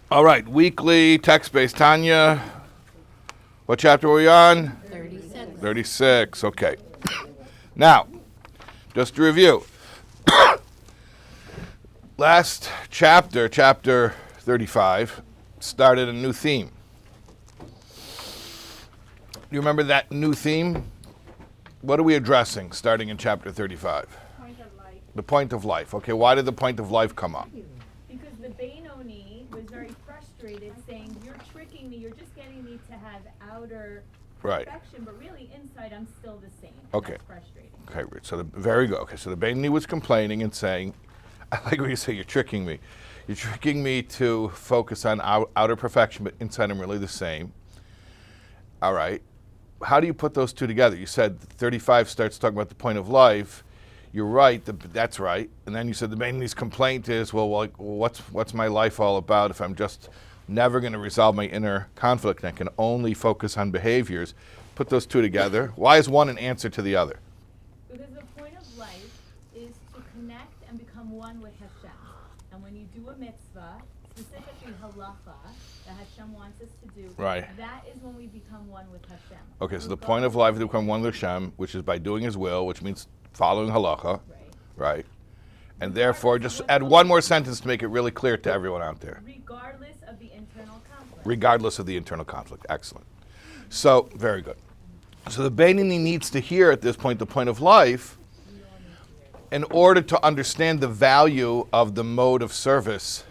All right, weekly text-based Tanya. What chapter were we on? 36. 36, okay. Now, just to review. Last chapter, chapter 35, started a new theme. Do you remember that new theme? What are we addressing starting in chapter 35? Point of life. The point of life. Okay, why did the point of life come up? Because the Benoni was very frustrated, saying, "You're tricking me. You're just getting me to have outer Right. perfection, but really inside I'm still the same." Okay. That's frustrating. Okay, Rich, so very good. Okay, so the Benoni was complaining and saying, I like when you say, you're tricking me. You're tricking me to focus on outer perfection, but inside I'm really the same. All right. How do you put those two together? You said 35 starts talking about the point of life. You're right. That's right. And then you said the Benoni's complaint is, what's my life all about if I'm just never going to resolve my inner conflict and I can only focus on behaviors? Put those two together. Why is one an answer to the other? Because the point of life is to connect and become one with Hashem. And when you do a mitzvah, specifically halacha, that Hashem wants us to do, Right. that is when we become one with Hashem. Okay, so the point of life is to become one with Hashem, which is by doing His will, which means following halacha, right? And therefore, just add one more sentence to make it really clear to everyone out there. Regardless of the internal conflict. Regardless of the internal conflict. Excellent. So, very good. So the Benoni needs to hear at this point the point of life in order to understand the value of the mode of service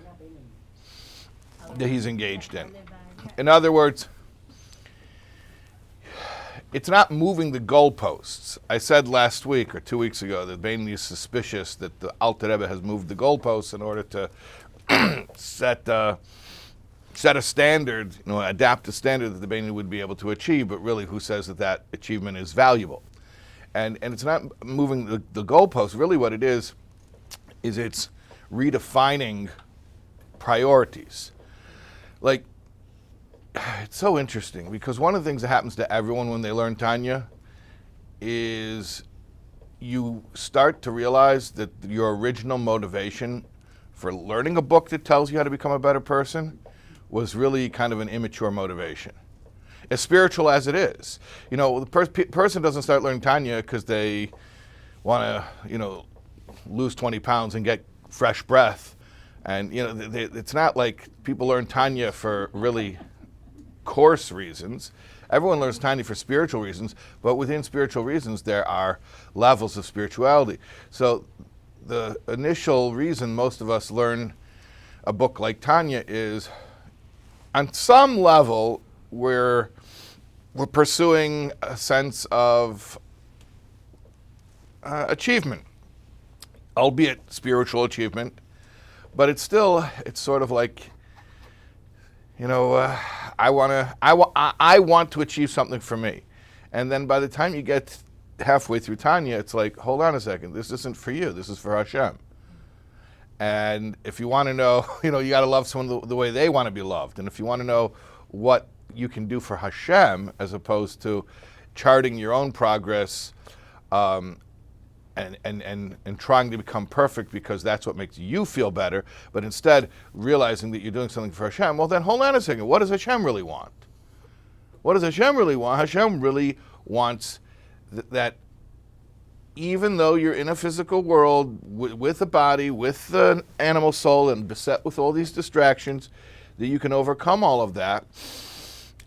that he's engaged in. In other words, it's not moving the goalposts. I said last week or 2 weeks ago that Benoni is suspicious that the Alter Rebbe has moved the goalposts in order to set a standard, adapt a standard that the Benoni would be able to achieve, but really who says that achievement is valuable? And it's not moving the goalposts. Really what it is it's redefining priorities. Like, it's so interesting because one of the things that happens to everyone when they learn Tanya is you start to realize that your original motivation for learning a book that tells you how to become a better person was really kind of an immature motivation. As spiritual as it is. The person doesn't start learning Tanya because they want to, lose 20 pounds and get fresh breath. And, it's not like people learn Tanya for really coarse reasons. Everyone learns Tanya for spiritual reasons, but within spiritual reasons there are levels of spirituality. So the initial reason most of us learn a book like Tanya is on some level we're pursuing a sense of achievement, albeit spiritual achievement, but it's sort of like, I want to achieve something for me. And then by the time you get halfway through Tanya, it's like, hold on a second, this isn't for you, this is for Hashem. And if you want to know, you got to love someone the way they want to be loved. And if you want to know what you can do for Hashem, as opposed to charting your own progress and trying to become perfect because that's what makes you feel better, but instead realizing that you're doing something for Hashem, well then hold on a second, what does Hashem really want? What does Hashem really want? Hashem really wants that even though you're in a physical world with a body, with an animal soul, and beset with all these distractions, that you can overcome all of that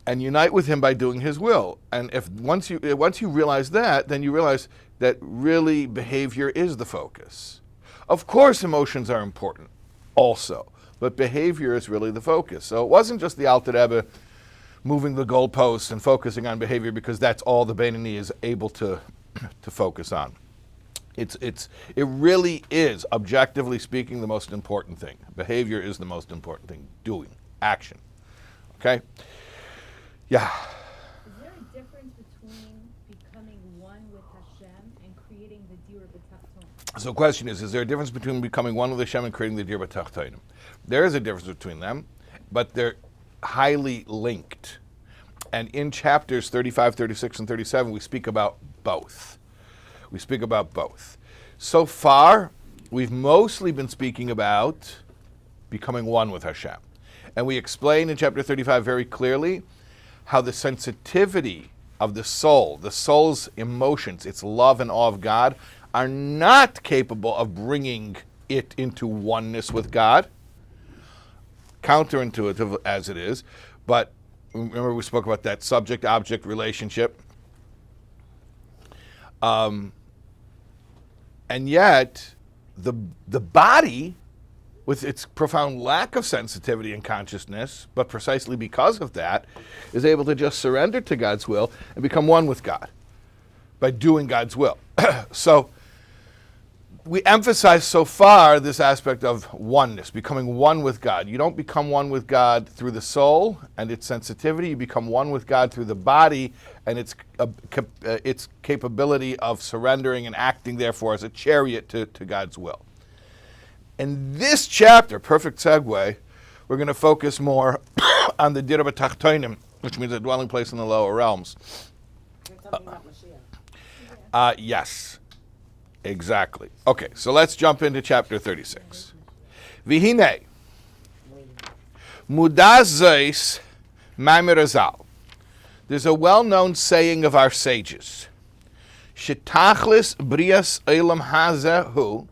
and unite with Him by doing His will. And once you realize that, then you realize that really behavior is the focus. Of course, emotions are important also, but behavior is really the focus. So it wasn't just the Alter Rebbe moving the goalposts and focusing on behavior because that's all the Benoni is able to focus on. It really is, objectively speaking, the most important thing. Behavior is the most important thing. Doing, action. Okay? Yeah. Is there a difference between becoming one with Hashem and creating the Dir B'Tachtonim? So the question is there a difference between becoming one with Hashem and creating the Dir B'Tachtonim? There is a difference between them, but they're highly linked. And in chapters 35, 36, and 37, we speak about both. So far, we've mostly been speaking about becoming one with Hashem. And we explain in chapter 35 very clearly how the sensitivity of the soul's emotions, its love and awe of God, are not capable of bringing it into oneness with God, counterintuitive as it is. But remember, we spoke about that subject-object relationship. And yet, the body, with its profound lack of sensitivity and consciousness, but precisely because of that, is able to just surrender to God's will and become one with God by doing God's will. So we emphasize so far this aspect of oneness, becoming one with God. You don't become one with God through the soul and its sensitivity. You become one with God through the body and its capability of surrendering and acting, therefore, as a chariot to God's will. In this chapter, perfect segue, we're going to focus more on the Dira B'Tachtonim, which means a dwelling place in the lower realms. You're talking about Mashiach. Yes. Exactly. Okay, so let's jump into chapter 36. Vihine, mudaz zeis ma'amir azal. There's a well-known saying of our sages, Shetachlis brias elam hazehu,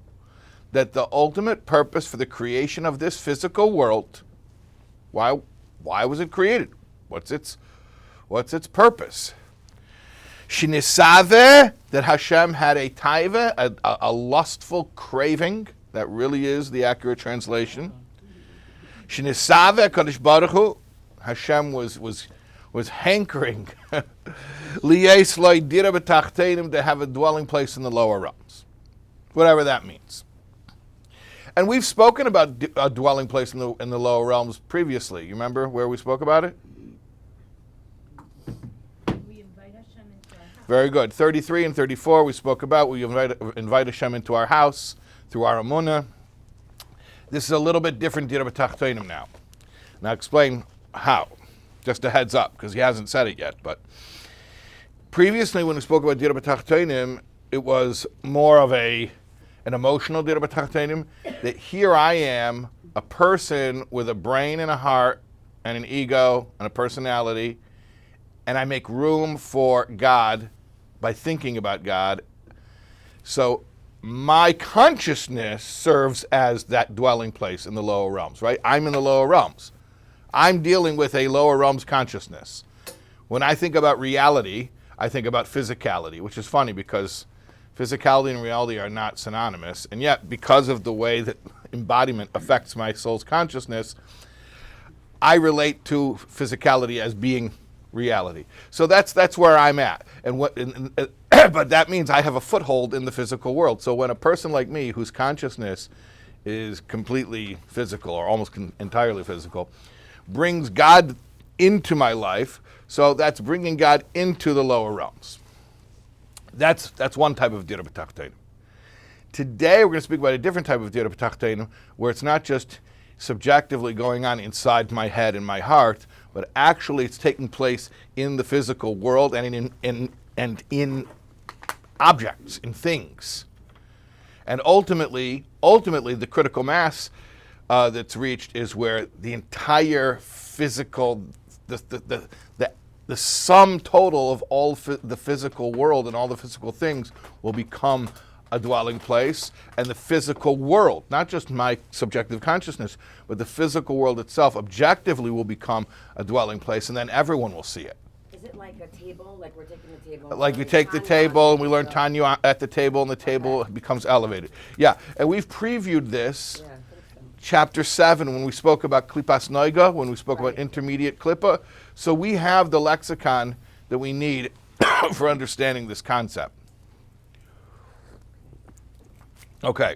that the ultimate purpose for the creation of this physical world, why was it created? What's its purpose? Shinisave, that Hashem had a taiva, a lustful craving. That really is the accurate translation. Shinisave Kadosh Baruch Hu, Hashem was hankering liyes lo dira b'tachtenim, to have a dwelling place in the lower realms, whatever that means. And we've spoken about a dwelling place in the lower realms previously. You remember where we spoke about it? Very good. 33 and 34 we spoke about. We invite Hashem into our house through our emunah. This is a little bit different Dira B'Tachtonim now. Now explain how. Just a heads up, because he hasn't said it yet. But previously when we spoke about Dira B'Tachtonim, it was more of an emotional Dira B'Tachtonim, that here I am, a person with a brain and a heart and an ego and a personality, and I make room for God by thinking about God. So my consciousness serves as that dwelling place in the lower realms, right? I'm in the lower realms. I'm dealing with a lower realms consciousness. When I think about reality, I think about physicality, which is funny because physicality and reality are not synonymous. And yet, because of the way that embodiment affects my soul's consciousness, I relate to physicality as being reality. So that's where I'm at. But that means I have a foothold in the physical world. So when a person like me, whose consciousness is completely physical or almost entirely physical, brings God into my life, so that's bringing God into the lower realms. That's one type of Dira B'Tachtonim. Today we're going to speak about a different type of Dira B'Tachtonim, where it's not just subjectively going on inside my head and my heart, but actually it's taking place in the physical world and in objects, in things. And ultimately, the critical mass that's reached is where the entire physical, the sum total of all the physical world and all the physical things will become a dwelling place, and the physical world, not just my subjective consciousness, but the physical world itself objectively will become a dwelling place, and then everyone will see it. Is it like a table? Like we're taking the table? Like we take the table and we learn Tanya at the table, and the table becomes elevated. Yeah, and we've previewed this. Yeah, I think so. Chapter 7, when we spoke about Klippas Noiga, when we spoke about intermediate Klippa. So we have the lexicon that we need for understanding this concept. Okay,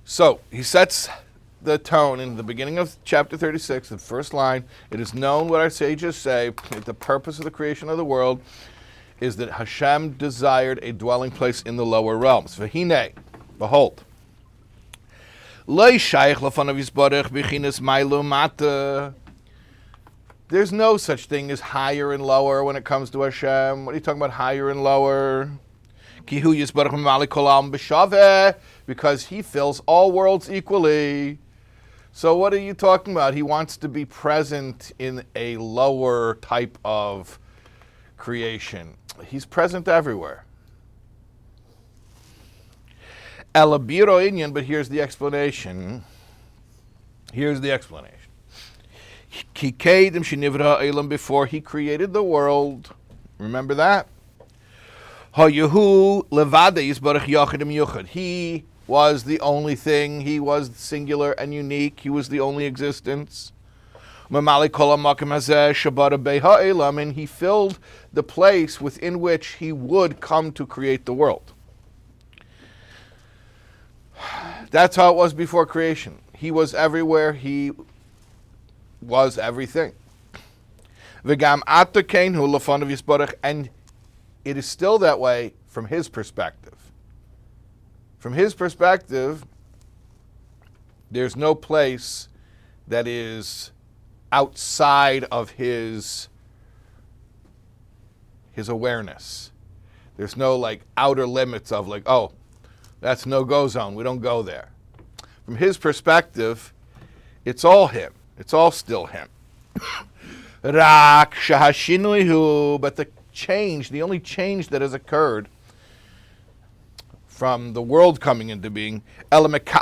so he sets the tone in the beginning of chapter 36, the first line. It is known what our sages say, that the purpose of the creation of the world is that Hashem desired a dwelling place in the lower realms. V'hinei, behold. There's no such thing as higher and lower when it comes to Hashem. What are you talking about, higher and lower? Because he fills all worlds equally. So what are you talking about? He wants to be present in a lower type of creation. He's present everywhere. Elabiro inyan, but here's the explanation. Here's the explanation. Before he created the world. Remember that? He was the only thing. He was singular and unique. He was the only existence. And he filled the place within which he would come to create the world. That's how it was before creation. He was everywhere. He was everything. And it is still that way from his perspective. From his perspective, there's no place that is outside of his awareness. There's no like outer limits of like, oh, that's no-go zone. We don't go there. From his perspective, it's all him. It's all still him. But the change, the only change that has occurred from the world coming into being, is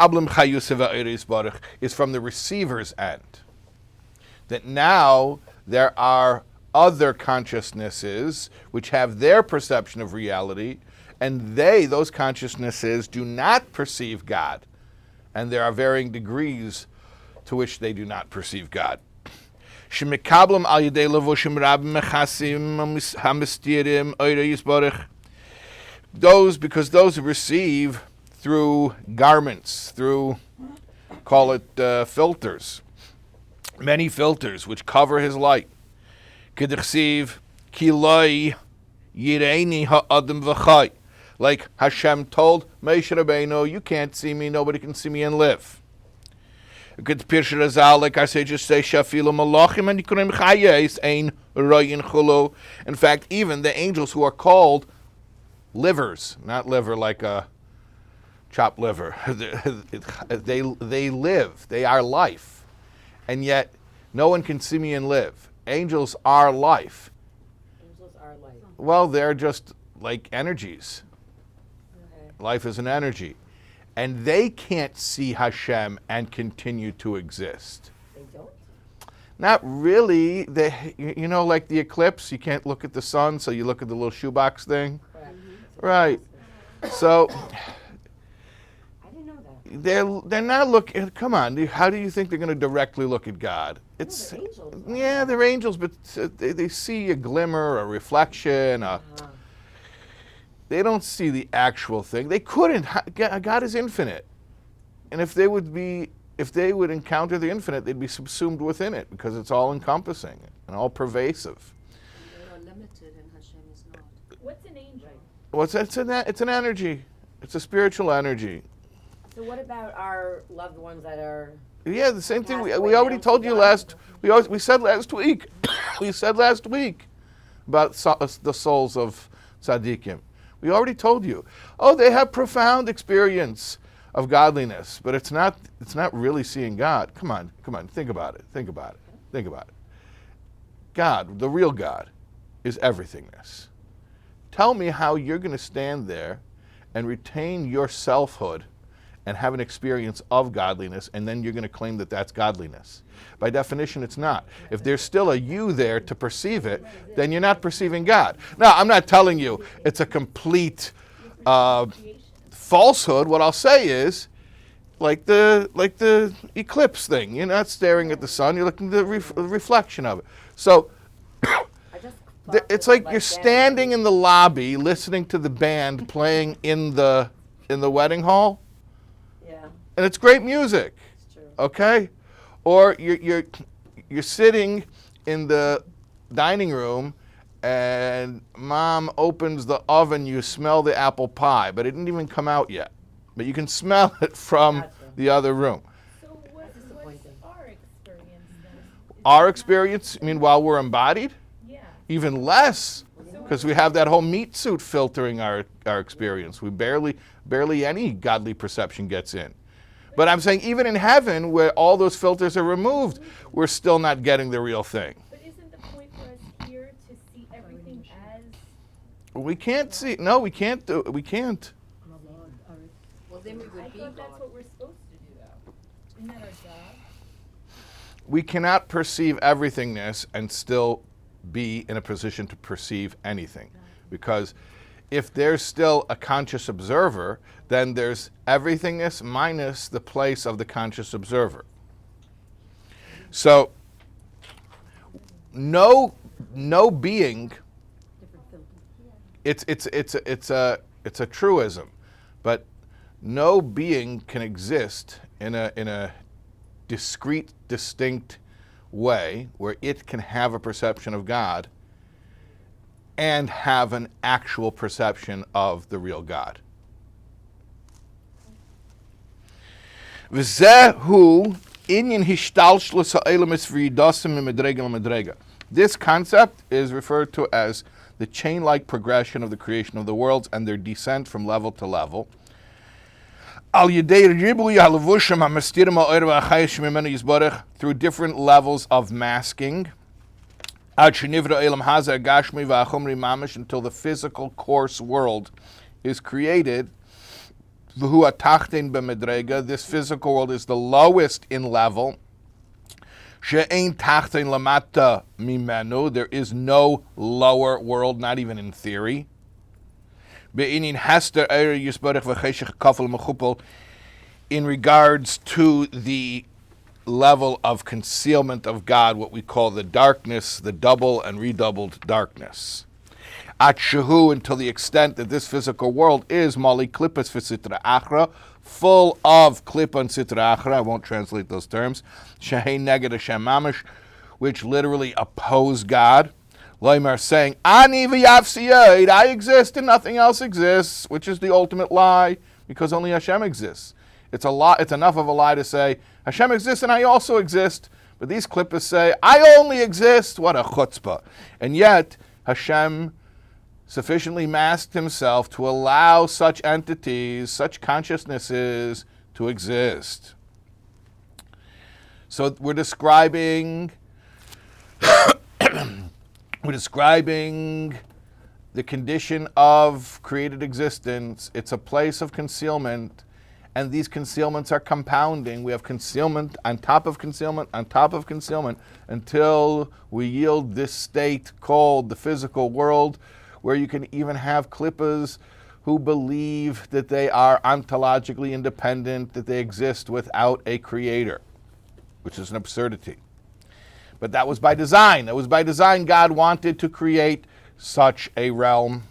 from the receiver's end. That now there are other consciousnesses which have their perception of reality, and those consciousnesses, do not perceive God. And there are varying degrees to which they do not perceive God. Because those who receive through garments, through, call it filters, many filters which cover his light. Like Hashem told Moshe Rabbeinu, you can't see me, nobody can see me and live. Like I say, just say, in fact, even the angels who are called livers, not liver like a chopped liver, they live, they are life. And yet, no one can see me and live. Angels are life. Angels are life. Well, they're just like energies. Okay. Life is an energy. And they can't see Hashem and continue to exist. They don't? Not really. They, you know, like the eclipse, you can't look at the sun, so you look at the little shoebox thing. Correct. Right. So I didn't know that. they're not looking. Come on, how do you think they're going to directly look at God? It's they're angels. Yeah, they're angels, but they see a glimmer, a reflection. They don't see the actual thing. They couldn't. God is infinite, and if they would encounter the infinite, they'd be subsumed within it because it's all encompassing and all pervasive. They are limited, and Hashem is not. What's an angel? It's an energy. It's a spiritual energy. So what about our loved ones that are... Yeah, the same thing. Passed We away already now told to you God. we said last week. We said last week about the souls of tzaddikim. We already told you. Oh, they have profound experience of godliness, but it's not really seeing God. Come on. Think about it. God, the real God, is everythingness. Tell me how you're going to stand there and retain your selfhood and have an experience of godliness, and then you're going to claim that that's godliness. By definition, it's not. If there's still a you there to perceive it, then you're not perceiving God. Now, I'm not telling you it's a complete falsehood. What I'll say is, like the eclipse thing, you're not staring at the sun, you're looking at the reflection of it. So it's like you're standing in the lobby listening to the band playing in the wedding hall. Yeah. And it's great music. It's true. Okay? Or you're sitting in the dining room and mom opens the oven, you smell the apple pie, but it didn't even come out yet. But you can smell it from the other room. So what's our experience then? Our experience, I mean, while we're embodied? Yeah. Even less, because we have that whole meat suit filtering our experience. We barely any godly perception gets in. But I'm saying even in heaven, where all those filters are removed, we're still not getting the real thing. But isn't the point for us here to see everything as We can't see. No, we can't do. We can't. Well, then we I would be thought that's God. what we're supposed to do though. Isn't that our job? We cannot perceive everythingness and still be in a position to perceive anything. Because if there's still a conscious observer, then there's everythingness minus the place of the conscious observer. So no being, it's a truism, but no being can exist in a discrete, distinct way where it can have a perception of God and have an actual perception of the real God. V'zehu inyan hishtalshlus ha'elamis v'yidasim mimedrega lemedrega. This concept is referred to as the chain-like progression of the creation of the worlds and their descent from level to level. Al yedei ribuy ha'levushim ha'mastirim ha'oyer v'achayis shemimenu yizborech, through different levels of masking. Ad shenivra elam hazeh gashmi v'achomri mamish, until the physical coarse world is created. V'hu ha'tachtein b'medrega, this physical world is the lowest in level. She'ein tachtein lamata mimenu, there is no lower world, not even in theory. Be'inin hester eir yisborech v'cheshech kafel mechupel, in regards to the level of concealment of God, what we call the darkness, the double and redoubled darkness. At shehu, until the extent that this physical world is mali klippas v'sitra achra, full of klippa and sitra achra, I won't translate those terms, shehei neged Hashem mamish, which literally oppose God. Loimar, saying, Ani v'yavsiyed, I exist and nothing else exists, which is the ultimate lie, because only Hashem exists. It's a lie. It's enough of a lie to say, Hashem exists and I also exist. But these klippas say, I only exist. What a chutzpah. And yet, Hashem sufficiently masked himself to allow such entities, such consciousnesses to exist. So we're describing the condition of created existence. It's a place of concealment, and these concealments are compounding. We have concealment on top of concealment on top of concealment until we yield this state called the physical world, where you can even have klippas who believe that they are ontologically independent, that they exist without a creator, which is an absurdity. But that was by design. That was by design. God wanted to create such a realm.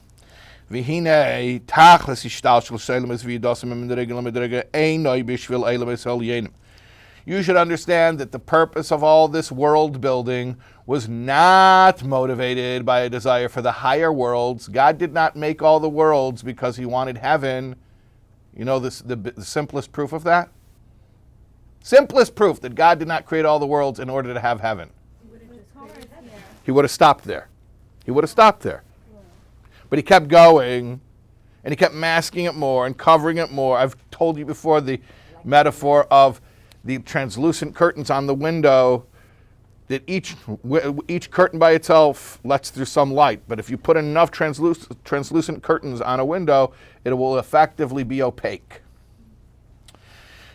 V'hinei tachlis ishtalshel sheilemes v'yidasim mimedrega lemedrega einoi b'shvil eilemes elyenim. You should understand that the purpose of all this world building was not motivated by a desire for the higher worlds. God did not make all the worlds because he wanted heaven. You know the simplest proof of that? Simplest proof that God did not create all the worlds in order to have heaven. He would have stopped there. He would have stopped there. But he kept going, and he kept masking it more and covering it more. I've told you before the metaphor of the translucent curtains on the window, that each curtain by itself lets through some light. But if you put enough translucent curtains on a window, it will effectively be opaque.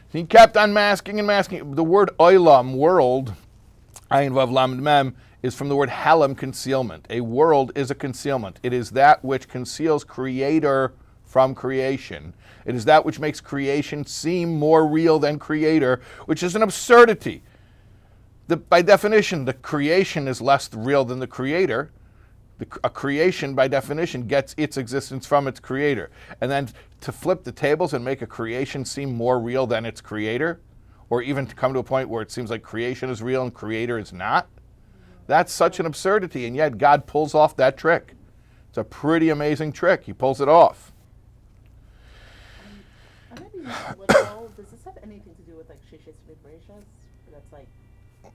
He kept on masking and masking. The word olam, world, ayin vav lamed mem, is from the word halam, concealment. A world is a concealment. It is that which conceals creator from creation. It is that which makes creation seem more real than creator, which is an absurdity. By definition, the creation is less real than the creator. A creation, by definition, gets its existence from its creator. And then to flip the tables and make a creation seem more real than its creator, or even to come to a point where it seems like creation is real and creator is not, that's such an absurdity, and yet God pulls off that trick. It's a pretty amazing trick. He pulls it off. I might be little. Does this have anything to do with like shishis vibrations? That's like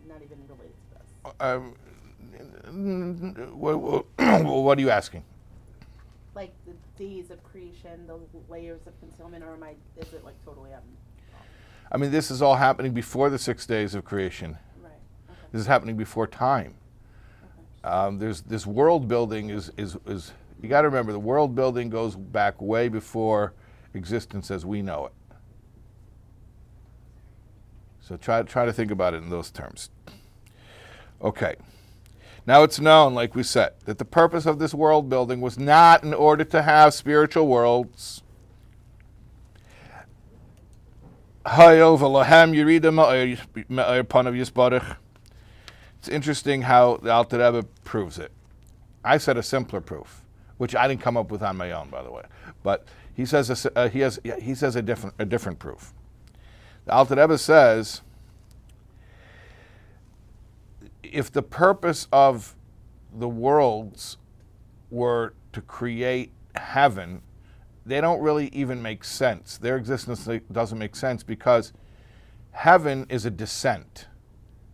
not even related to this. What are you asking? Like the days of creation, the layers of concealment, or is it like totally I mean, this is all happening before the 6 days of creation. Right. Okay. This is happening before time. There's this world building is you got to remember, the world building goes back way before existence as we know it. So try to think about it in those terms. Okay. Now it's known, like we said, that the purpose of this world building was not in order to have spiritual worlds. It's interesting how the Alter Rebbe proves it. I said a simpler proof, which I didn't come up with on my own, by the way. But he says he says a different proof. The Alter Rebbe says, if the purpose of the worlds were to create heaven, they don't really even make sense. Their existence doesn't make sense because heaven is a descent.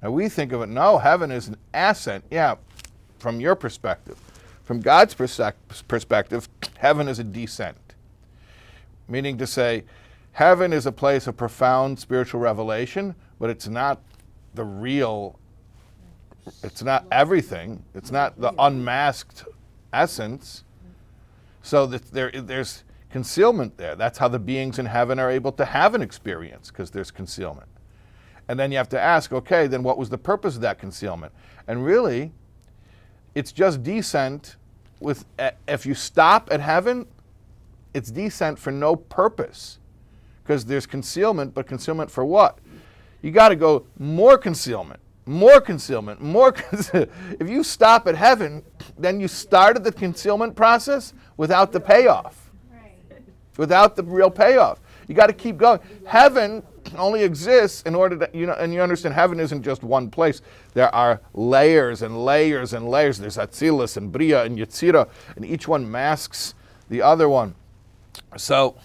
Now we think of it, no, heaven is an ascent. Yeah, from your perspective. From God's perspective, heaven is a descent. Meaning to say, heaven is a place of profound spiritual revelation, but it's not the real, it's not everything. It's not the unmasked essence. So that there's concealment there. That's how the beings in heaven are able to have an experience, because there's concealment. And then you have to ask, okay, then what was the purpose of that concealment? And really, it's just descent with, if you stop at heaven, it's descent for no purpose. Because there's concealment, but concealment for what? You got to go more concealment, more concealment, more concealment. If you stop at heaven, then you started the concealment process without the payoff. Without the real payoff. You got to keep going. Heaven only exists in order to, and you understand, heaven isn't just one place. There are layers and layers and layers. There's Atzilus and Bria and Yetzira, and each one masks the other one. So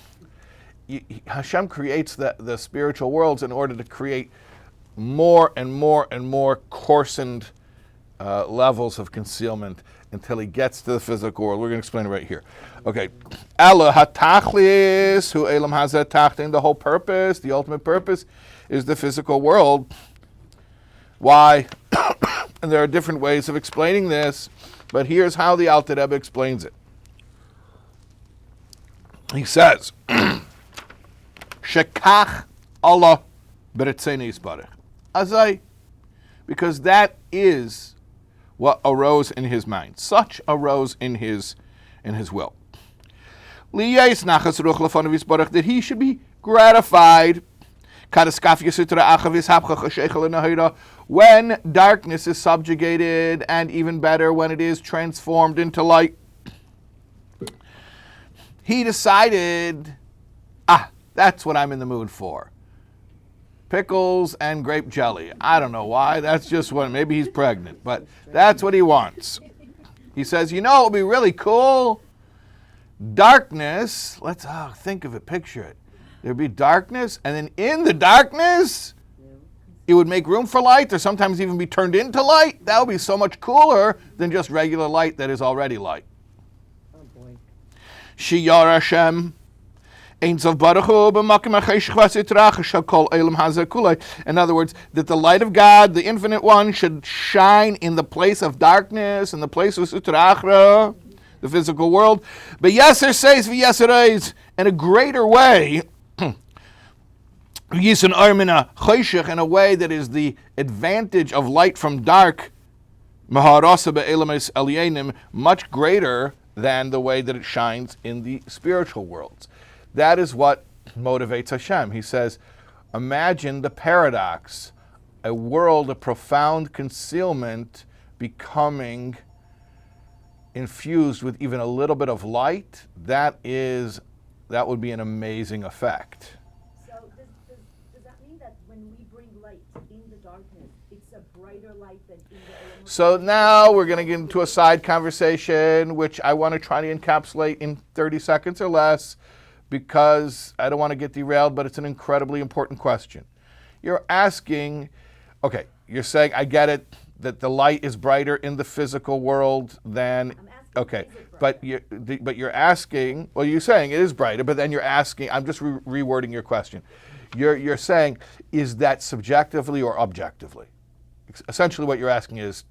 Hashem creates the spiritual worlds in order to create more and more and more coarsened levels of concealment until he gets to the physical world. We're going to explain it right here. Okay. Ela hatachlis hu elam hazeh tachtin. The whole purpose, the ultimate purpose, is the physical world. Why? And there are different ways of explaining this, but here's how the Alter Rebbe explains it. He says, Shekach Allah b'retzei yisbarach. Azai, because that is what arose in his mind. Such arose in his will. That he should be gratified when darkness is subjugated, and even better, when it is transformed into light. He decided, that's what I'm in the mood for. Pickles and grape jelly. I don't know why. That's just what, maybe he's pregnant, but that's what he wants. He says, it would be really cool. Darkness, let's think of it, picture it. There'd be darkness, and then in the darkness, it would make room for light, or sometimes even be turned into light. That would be so much cooler than just regular light that is already light. Oh boy. Shiyar Hashem. In other words, that the light of God, the Infinite One, should shine in the place of darkness, in the place of Sutra Achra, the physical world. But Yeser says, v'Yeser in a greater way, in a way that is the advantage of light from dark, much greater than the way that it shines in the spiritual worlds. That is what motivates Hashem. He says, imagine the paradox, a world of profound concealment becoming infused with even a little bit of light. That would be an amazing effect. So does that mean that when we bring light in the darkness, it's a brighter light than in the... So now we're going to get into a side conversation, which I want to try to encapsulate in 30 seconds or less, because I don't want to get derailed, but it's an incredibly important question. You're asking, okay, you're saying, I get it, that the light is brighter in the physical world than, okay, but you're asking, well, you're saying it is brighter, but then you're asking, I'm just rewording your question. You're saying, is that subjectively or objectively? Essentially what you're asking is,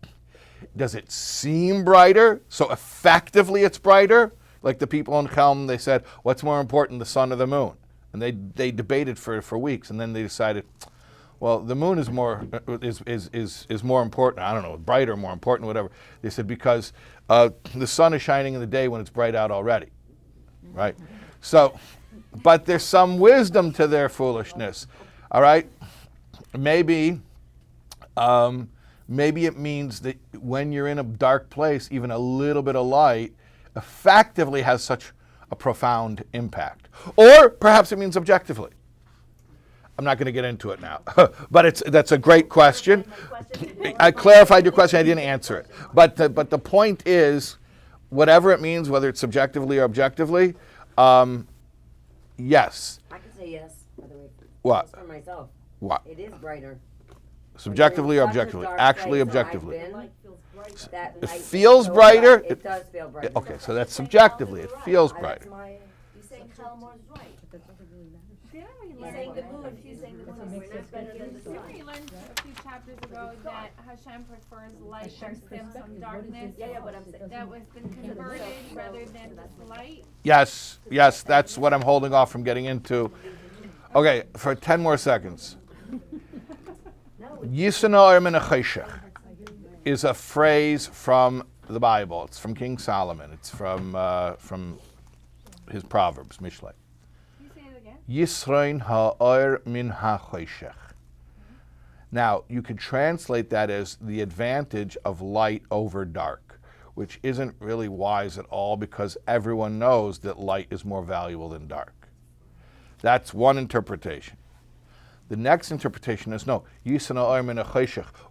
does it seem brighter? So effectively it's brighter? Like the people in Kelm, they said, what's more important, the sun or the moon? And they debated for weeks, and then they decided, well, the moon is more important. I don't know, brighter, more important, whatever. They said because the sun is shining in the day when it's bright out already, right? So, but there's some wisdom to their foolishness, all right? Maybe it means that when you're in a dark place, even a little bit of light effectively has such a profound impact. Or perhaps it means objectively. I'm not going to get into it now, but that's a great question. I clarified your question. I didn't answer it. But the point is, whatever it means, whether it's subjectively or objectively, yes. I can say yes, by the way. What? Just for myself. What? It is brighter. Subjectively or When you're in such a objectively? dark Actually, place, so objectively. I've been, that It light feels is so brighter? bright. It does feel brighter. Okay, so that's subjectively. It feels That's brighter. my, You're saying Kalmor's right. You're saying the moon, she's saying the moon is not better than the sun. We learned a few chapters ago that Hashem prefers light versus some darkness. Yeah, but I'm saying. That was been converted rather than just light. Yes, that's what I'm holding off from getting into. Okay, for 10 more seconds. Yisano min ha'cheshech is a phrase from the Bible. It's from King Solomon. It's from his Proverbs, Mishlei. Can you say it again? Yisrein ha'or min ha'cheshech. Now, you could translate that as the advantage of light over dark, which isn't really wise at all because everyone knows that light is more valuable than dark. That's one interpretation. The next interpretation is no.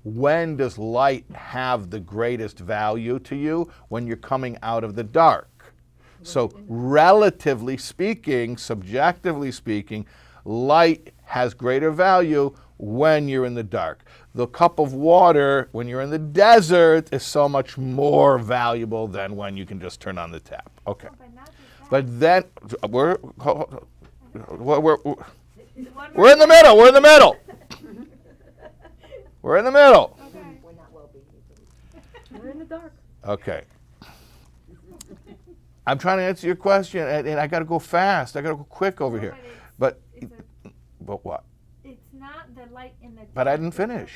When does light have the greatest value to you? When you're coming out of the dark. So relatively speaking, subjectively speaking, light has greater value when you're in the dark. The cup of water when you're in the desert is so much more valuable than when you can just turn on the tap. Okay. But not just that. But then we're in the middle. We're in the middle. We're in the middle. Okay. We're not well behaved. We're in the dark. Okay. I'm trying to answer your question, and I got to go fast. I got to go quick over here. But what? It's not the light in the. But I didn't finish.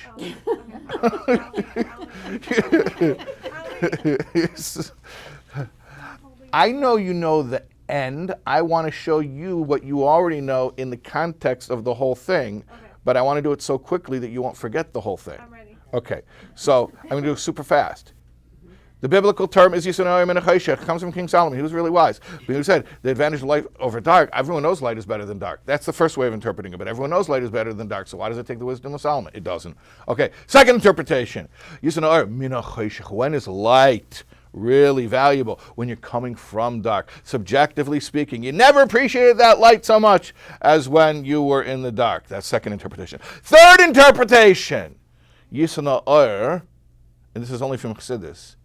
I know you know the end. I want to show you what you already know in the context of the whole thing, but I want to do it so quickly that you won't forget the whole thing. I'm ready. Okay, so I'm going to do it super fast. The biblical term is Yisanoim and Cheshech. It comes from King Solomon. He was really wise. But he said the advantage of light over dark. Everyone knows light is better than dark. That's the first way of interpreting it. But everyone knows light is better than dark. So why does it take the wisdom of Solomon? It doesn't. Okay. Second interpretation. Yisanoim min Cheshech. When is light really valuable? When you're coming from dark. Subjectively speaking, you never appreciated that light so much as when you were in the dark. That's second interpretation. Third interpretation. Yisanoim, and this is only from Chassidus.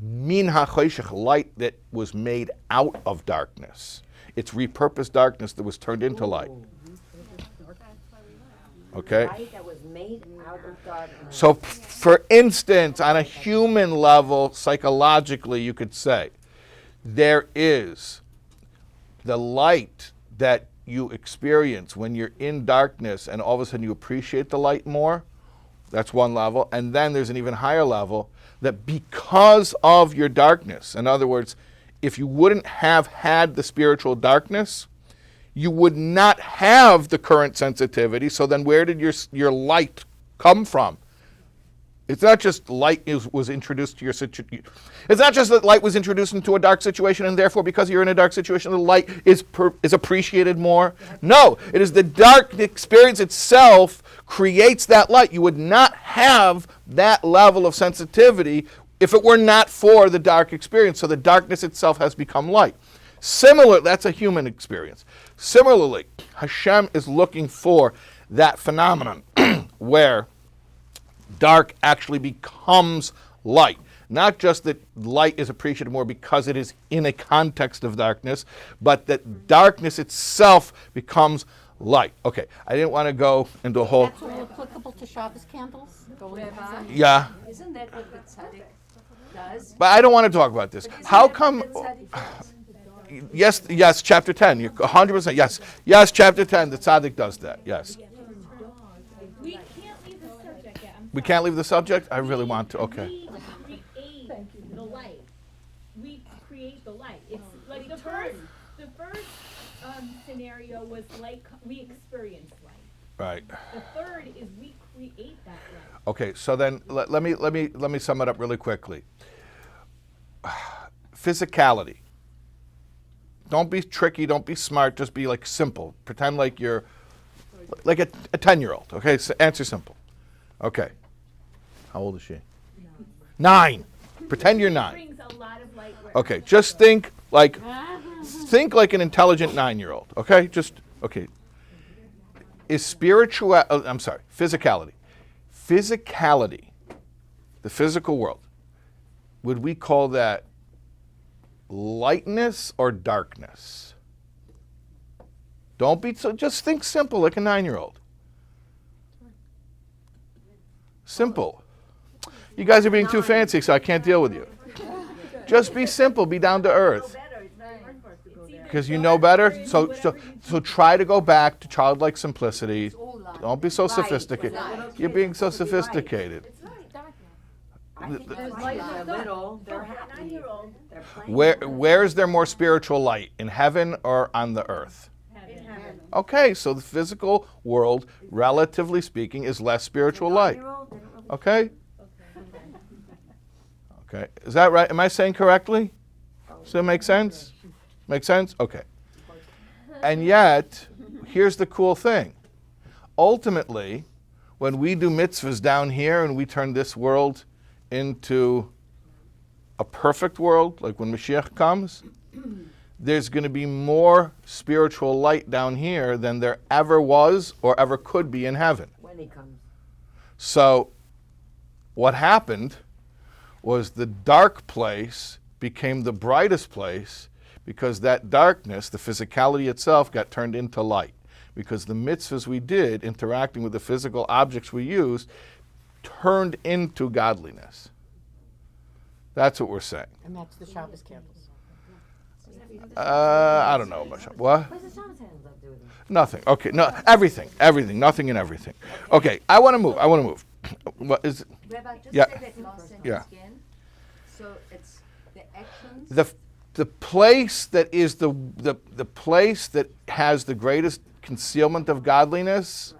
Min ha'choshech, light that was made out of darkness. It's repurposed darkness that was turned into light. Okay? light that was made out of darkness. So, for instance, on a human level, psychologically, you could say, there is the light that you experience when you're in darkness and all of a sudden you appreciate the light more. That's one level. And then there's an even higher level that because of your darkness, in other words, if you wouldn't have had the spiritual darkness, you would not have the current sensitivity. So then where did your light come from? It's not just light was introduced to your situation. It's not just that light was introduced into a dark situation and therefore because you're in a dark situation, the light is appreciated more. No, it is the dark experience itself creates that light. You would not have that level of sensitivity if it were not for the dark experience. So the darkness itself has become light. Similar, that's a human experience. Similarly, Hashem is looking for that phenomenon where dark actually becomes light. Not just that light is appreciated more because it is in a context of darkness, but that darkness itself becomes Light. Okay, I didn't want to go into a whole. That's all applicable to Shabbos candles? Yeah, Isn't that what the tzaddik does? but I don't want to talk about this. Isn't How that come? what the tzaddik does? Yes, chapter 10. You're 100%. Yes, chapter 10. The tzaddik does that. Yes. We can't leave the subject yet. We can't leave the subject. I really want to. Okay. We create the light. We create the light. It's like the first scenario was like we experience light. Right. The third is we create that light. Okay. So then let me sum it up really quickly. Physicality. Don't be tricky. Don't be smart. Just be like simple. Pretend like you're like a 10-year-old. Okay. So answer simple. Okay. How old is she? 9. Pretend you're 9. Brings a lot of light. Okay. Just think like an intelligent 9-year-old. Okay. Okay. Is physicality. Physicality. The physical world. Would we call that lightness or darkness? Don't be so. Just think simple, like a 9-year-old. Simple. You guys are being too fancy, so I can't deal with you. Just be simple. Be down to earth. Because you know better. So try to go back to childlike simplicity. Don't be so sophisticated. You're being so sophisticated. They're little, they're happy, they're playing. Where is there more spiritual light, in heaven or on the earth? In heaven. Okay, so the physical world, relatively speaking, is less spiritual light. 9-year-old, they don't really Okay? Okay. Is that right? Am I saying correctly? Does that make sense? Make sense? Okay. And yet, here's the cool thing. Ultimately, when we do mitzvahs down here and we turn this world into a perfect world, like when Mashiach comes, there's going to be more spiritual light down here than there ever was or ever could be in heaven. when he comes. So what happened was the dark place became the brightest place because that darkness, the physicality itself, got turned into light. Because the mitzvahs we did, interacting with the physical objects we used, turned into godliness. That's what we're saying. And that's the Shabbos candles. I don't know about what? What does the Shabbos hands up do with it? Nothing. Okay. No. Everything. Nothing and everything. Okay. I want to move. What is? Rabbi, just Yeah. say that in first Yeah. again. So it's the actions. The place that is the place that has the greatest concealment of godliness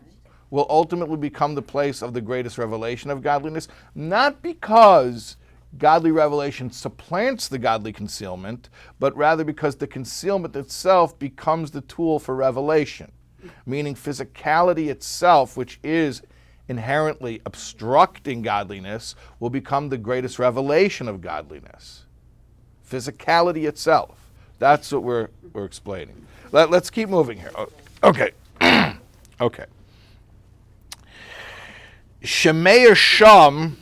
will ultimately become the place of the greatest revelation of godliness, not because godly revelation supplants the godly concealment, but rather because the concealment itself becomes the tool for revelation, meaning physicality itself, which is inherently obstructing godliness, will become the greatest revelation of godliness. Physicality itself. That's what we're explaining. Let's keep moving here. Okay. Okay. Shemeir Sham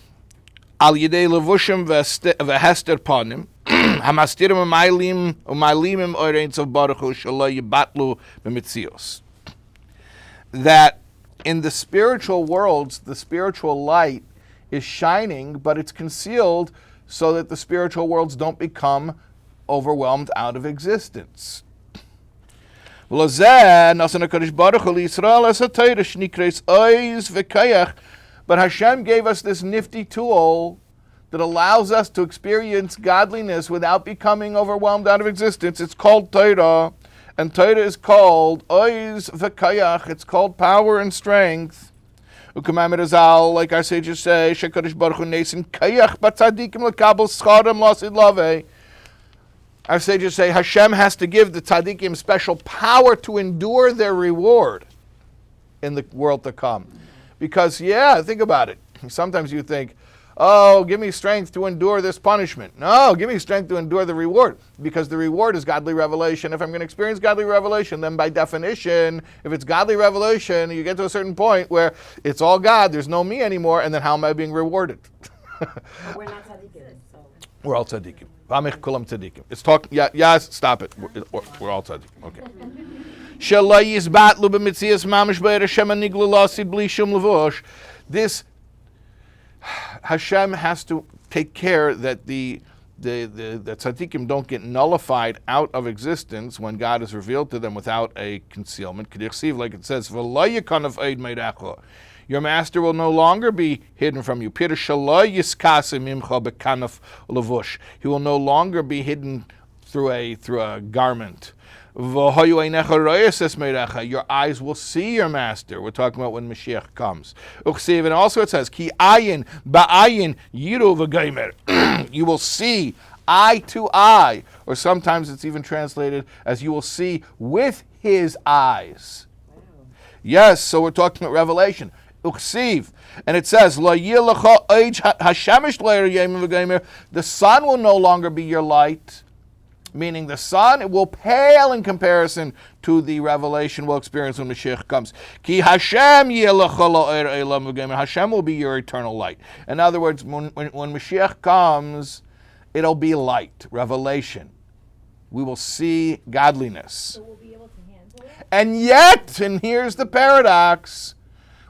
al yedei levushim v'hester panim hamastirim u'maylimim orein of baruch hu shelo yibatlu b'mitzios. That in the spiritual worlds, the spiritual light is shining, but it's concealed so that the spiritual worlds don't become overwhelmed out of existence. But Hashem gave us this nifty tool that allows us to experience godliness without becoming overwhelmed out of existence. It's called Torah, and Torah is called Oiz v'Kayach. It's called power and strength. Like our sages say, Shekarish Baruch Hu Nesin Kayach Batzadikim Lekabel Scharim Lasid Lave. Our sages say Hashem has to give the tzaddikim special power to endure their reward in the world to come. Because, think about it. Sometimes you think, oh, give me strength to endure this punishment. No, give me strength to endure the reward. Because the reward is godly revelation. If I'm going to experience godly revelation, then by definition, if it's godly revelation, you get to a certain point where it's all God, there's no me anymore, and then how am I being rewarded? We're not tzaddikim, so. We're all tzaddikim. V'amich kulam tzaddikim. It's talk. Yes, stop it. We're all tzaddikim. Okay. Shelo yizbatlu b'mitzias mamish be'er Hashem aniglu lasid bli shum levush. This Hashem has to take care that the tzaddikim don't get nullified out of existence when God is revealed to them without a concealment. Like it says, your master will no longer be hidden from you. He will no longer be hidden through a garment. Your eyes will see your master. We're talking about when Mashiach comes. And also it says, Ki ayin ba'ayin yiru v'gaymer. You will see eye to eye. Or sometimes it's even translated as you will see with his eyes. Yes, so we're talking about Revelation. Uksiv. And it says, the sun will no longer be your light. Meaning the sun, it will pale in comparison to the revelation we'll experience when Mashiach comes. Ki Hashem Hashem will be your eternal light. In other words, when Mashiach comes, it'll be light, revelation. We will see godliness. So we'll be able to handle it? And yet, and here's the paradox,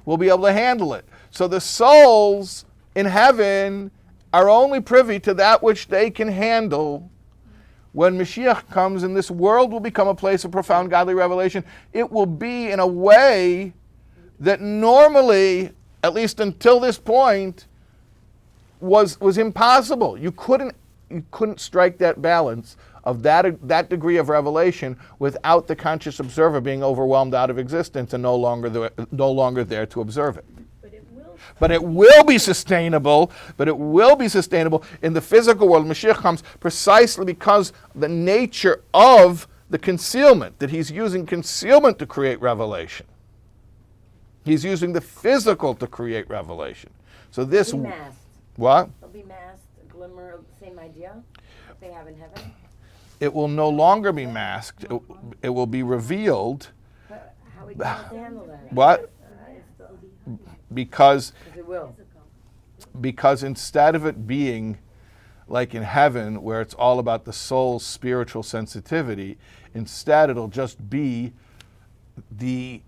we'll be able to handle it. So the souls in heaven are only privy to that which they can handle. When Mashiach comes and this world will become a place of profound godly revelation, it will be in a way that normally, at least until this point, was impossible. You couldn't strike that balance of that degree of revelation without the conscious observer being overwhelmed out of existence and no longer there to observe it. But it will be sustainable. But it will be sustainable in the physical world. Mashiach comes precisely because the nature of the concealment, that he's using concealment to create revelation. He's using the physical to create revelation. So this... They'll be masked. What? They'll be masked, a glimmer of the same idea that they have in heaven. It will no longer be masked. It will be revealed. But how are we going to handle that? What? Because It will. instead of it being like in heaven where it's all about the soul's spiritual sensitivity, instead it'll just be the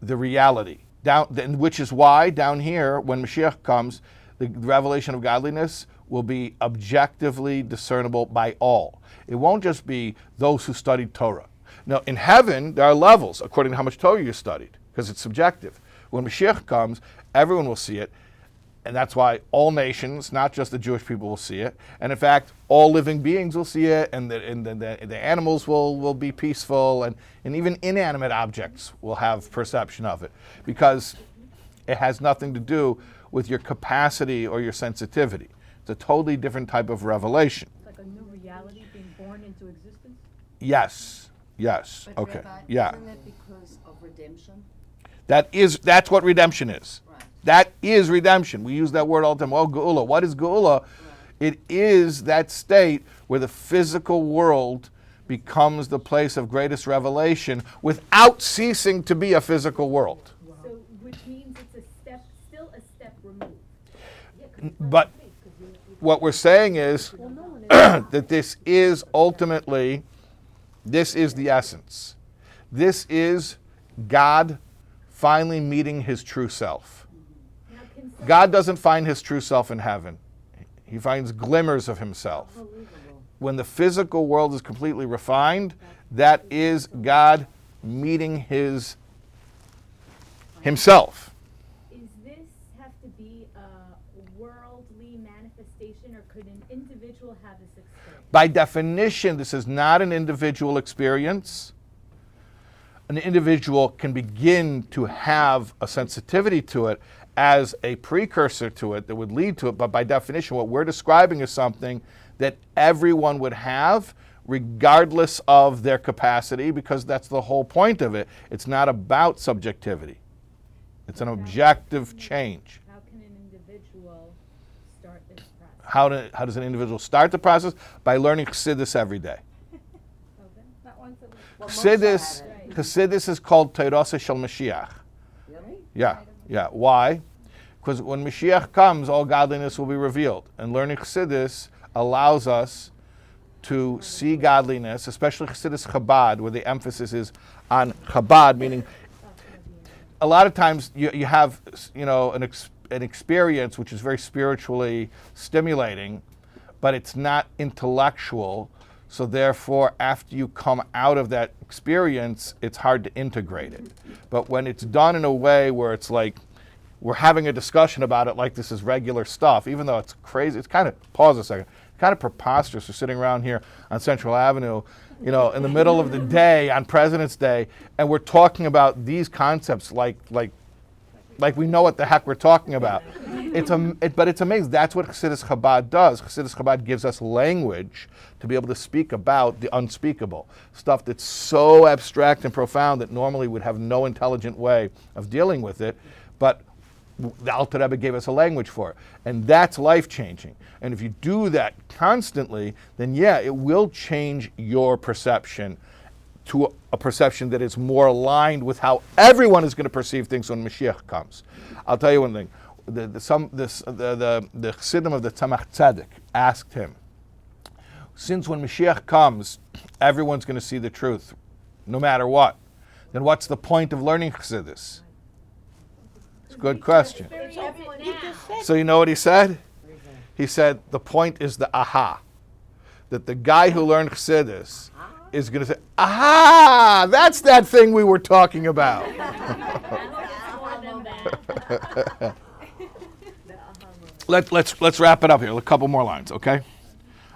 reality. Which is why down here, when Mashiach comes, the revelation of godliness will be objectively discernible by all. It won't just be those who studied Torah. Now, in heaven, there are levels according to how much Torah you studied, because it's subjective. When Mashiach comes, everyone will see it, and that's why all nations, not just the Jewish people, will see it. And in fact, all living beings will see it, and the animals will be peaceful, and even inanimate objects will have perception of it, because it has nothing to do with your capacity or your sensitivity. It's a totally different type of revelation. It's like a new reality being born into existence? Yes. But Okay. Rabbi, Yeah. isn't it because of redemption? That's what redemption is. Right. That is redemption. We use that word all the time. Oh, Geula. What is Geula? Right. It is that state where the physical world becomes the place of greatest revelation without ceasing to be a physical world. So, which means it's still a step removed. But what we're saying is that this is ultimately, this is the essence. This is God finally meeting his true self. God doesn't find his true self in heaven. He finds glimmers of himself. When the physical world is completely refined, that is God meeting himself. Does this have to be a worldly manifestation, or could an individual have this experience? By definition, this is not an individual experience. An individual can begin to have a sensitivity to it as a precursor to it that would lead to it, but by definition, what we're describing is something that everyone would have regardless of their capacity, because that's the whole point of it. It's not about subjectivity. It's an objective change. How can an individual start this process? How does an individual start the process? By learning Chassidus every day. Not once a week. Well, Chassidus, Chassidus is called Torah Shel Mashiach. Really? Yeah. Why? Because when Mashiach comes, all godliness will be revealed. And learning Chassidus allows us to see godliness, especially Chassidus Chabad, where the emphasis is on Chabad, meaning a lot of times you have an experience which is very spiritually stimulating, but it's not intellectual. So therefore, after you come out of that experience, it's hard to integrate it. But when it's done in a way where it's like we're having a discussion about it like this is regular stuff, even though it's crazy, it's kind of, pause a second, kind of preposterous. We're sitting around here on Central Avenue, in the middle of the day on President's Day, and we're talking about these concepts like we know what the heck we're talking about. But it's amazing. That's what Chassidus Chabad does. Chassidus Chabad gives us language to be able to speak about the unspeakable, stuff that's so abstract and profound that normally would have no intelligent way of dealing with it, but the Alter Rebbe gave us a language for it. And that's life-changing. And if you do that constantly, then yeah, it will change your perception to a perception that is more aligned with how everyone is going to perceive things when Mashiach comes. I'll tell you one thing. The Chassidim of the Tzemach Tzedek asked him, since when Mashiach comes, everyone's going to see the truth, no matter what, then what's the point of learning Chassidus? It's a good question. So you know what he said? He said, the point is the aha. That the guy who learned Chassidus is going to say, aha, that's that thing we were talking about. Let's wrap it up here. A couple more lines, okay?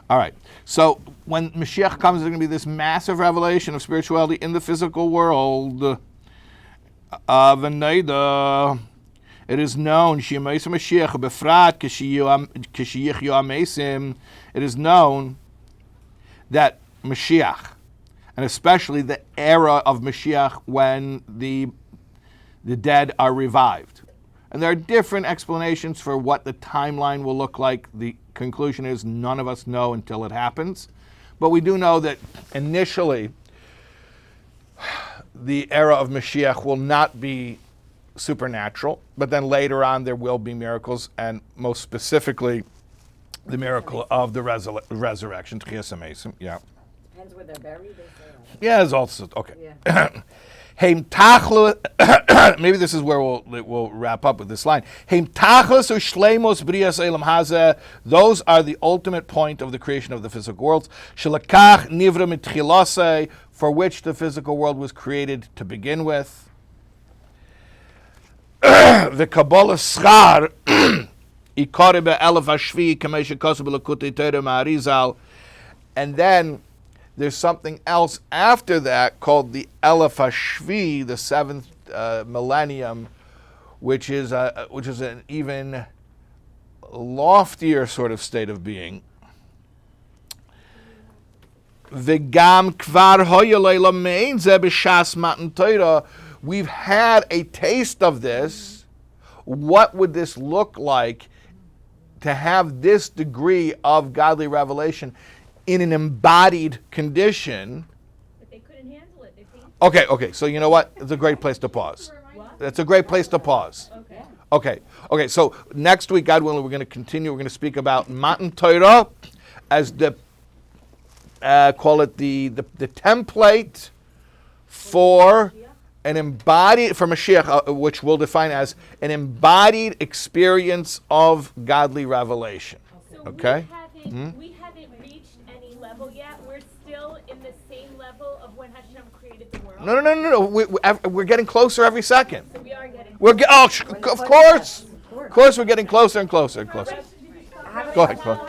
All right. So when Mashiach comes, there's going to be this massive revelation of spirituality in the physical world. It is known, it is known that Mashiach, and especially the era of Mashiach when the dead are revived. And there are different explanations for what the timeline will look like. The conclusion is none of us know until it happens. But we do know that initially the era of Mashiach will not be supernatural, but then later on there will be miracles, and most specifically the miracle of the resurrection, Tchias HaMesim, yeah. Depends where they're buried, they say that. Yeah, it's also, okay. Yeah. Maybe this is where we'll wrap up with this line. Those are the ultimate point of the creation of the physical worlds. For which the physical world was created to begin with. The Kabbalah Schar, and then there's something else after that called the Elef HaShvi, the seventh millennium, which is an even loftier sort of state of being. V'gam kvar hoyalei mein ze b'shas matan Torah. We've had a taste of this. What would this look like to have this degree of godly revelation in an embodied condition? But they couldn't handle it. They think. Okay. So you know what? It's a great place to pause. It's a great place to pause. Okay. So next week, God willing, we're going to continue. We're going to speak about Matan Torah as the call it the template for an embodied, for Mashiach, which we'll define as an embodied experience of godly revelation. Okay? We haven't reached any level yet. We're still in the same level of when Hashem created the world. No. We're getting closer every second. So we are getting. Of course, we're getting closer and closer and closer. Go ahead, Chloe.